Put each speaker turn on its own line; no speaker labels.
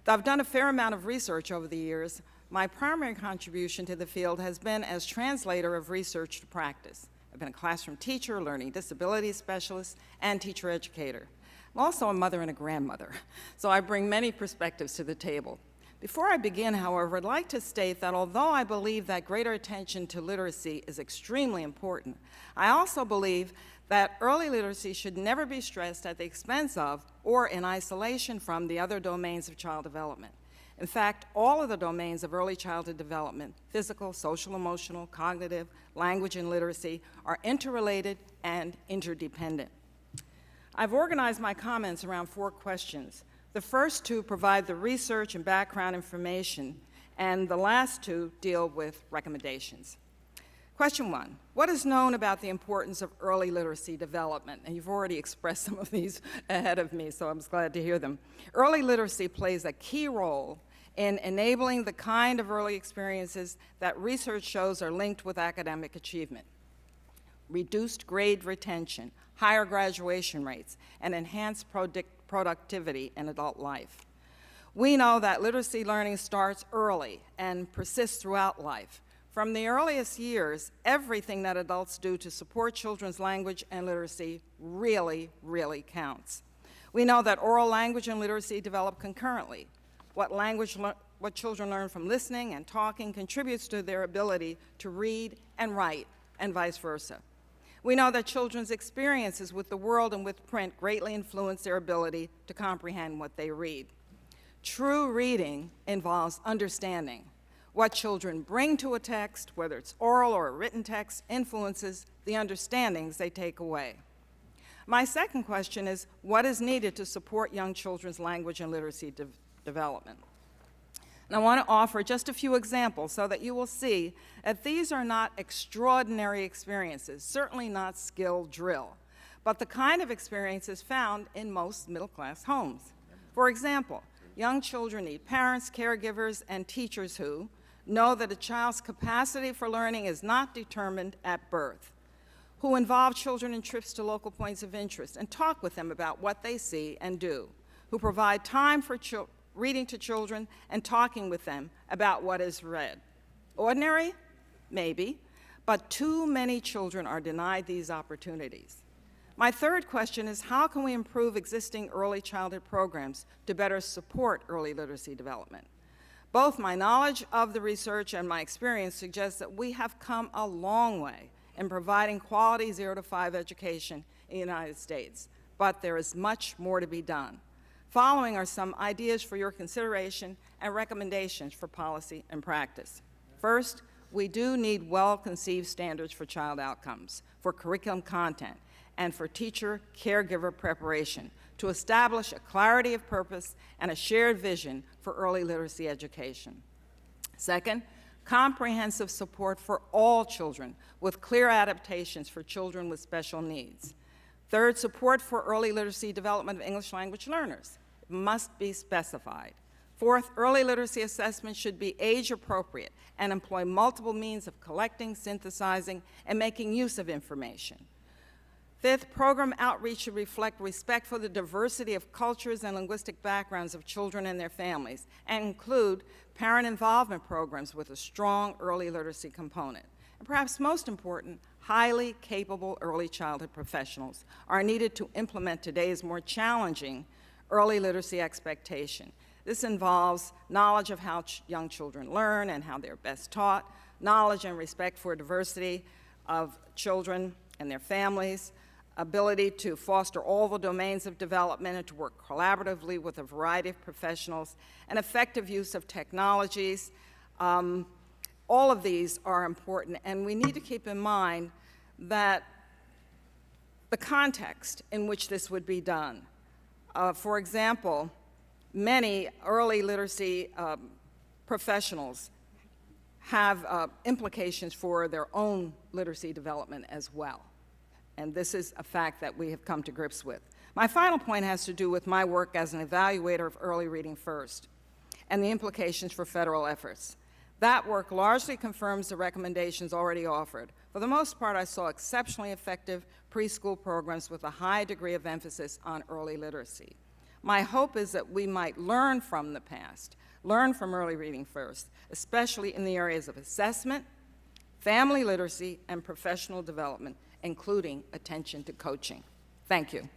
Though I've done a fair amount of research over the years, my primary contribution to the field has been as translator of research to practice. I've been a classroom teacher, learning disability specialist, and teacher educator. I'm also a mother and a grandmother, so I bring many perspectives to the table. Before I begin, however, I'd like to state that although I believe that greater attention to literacy is extremely important, I also believe that early literacy should never be stressed at the expense of or in isolation from the other domains of child development. In fact, all of the domains of early childhood development, physical, social, emotional, cognitive, language, and literacy, are interrelated and interdependent. I've organized my comments around 4 questions. The first 2 provide the research and background information, and the last 2 deal with recommendations. Question 1, what is known about the importance of early literacy development? And you've already expressed some of these ahead of me, so I'm glad to hear them. Early literacy plays a key role in enabling the kind of early experiences that research shows are linked with academic achievement. Reduced grade retention, higher graduation rates, and enhanced productivity in adult life. We know that literacy learning starts early and persists throughout life. From the earliest years, everything that adults do to support children's language and literacy really, really counts. We know that oral language and literacy develop concurrently. What children learn from listening and talking contributes to their ability to read and write, and vice versa. We know that children's experiences with the world and with print greatly influence their ability to comprehend what they read. True reading involves understanding. What children bring to a text, whether it's oral or a written text, influences the understandings they take away. My second question is, what is needed to support young children's language and literacy development? And I want to offer just a few examples so that you will see that these are not extraordinary experiences, certainly not skill drill, but the kind of experiences found in most middle-class homes. For example, young children need parents, caregivers, and teachers who know that a child's capacity for learning is not determined at birth, who involve children in trips to local points of interest and talk with them about what they see and do, who provide time for reading to children and talking with them about what is read. Ordinary? Maybe, but too many children are denied these opportunities. My third question is, how can we improve existing early childhood programs to better support early literacy development? Both my knowledge of the research and my experience suggest that we have come a long way in providing quality 0 to 5 education in the United States, but there is much more to be done. Following are some ideas for your consideration and recommendations for policy and practice. First, we do need well-conceived standards for child outcomes, for curriculum content, and for teacher-caregiver preparation to establish a clarity of purpose and a shared vision for early literacy education. Second, comprehensive support for all children with clear adaptations for children with special needs. Third, support for early literacy development of English language learners. It must be specified. Fourth, early literacy assessment should be age appropriate and employ multiple means of collecting, synthesizing, and making use of information. Fifth, program outreach should reflect respect for the diversity of cultures and linguistic backgrounds of children and their families, and include parent involvement programs with a strong early literacy component. And perhaps most important, highly capable early childhood professionals are needed to implement today's more challenging early literacy expectation. This involves knowledge of how young children learn and how they're best taught, knowledge and respect for diversity of children and their families, ability to foster all the domains of development and to work collaboratively with a variety of professionals, and effective use of technologies. All of these are important, and we need to keep in mind that the context in which this would be done. For example, many early literacy professionals have implications for their own literacy development as well. And this is a fact that we have come to grips with. My final point has to do with my work as an evaluator of early reading first and the implications for federal efforts. That work largely confirms the recommendations already offered. For the most part, I saw exceptionally effective preschool programs with a high degree of emphasis on early literacy. My hope is that we might learn from the past, learn from early reading first, especially in the areas of assessment, family literacy, and professional development, including attention to coaching. Thank you.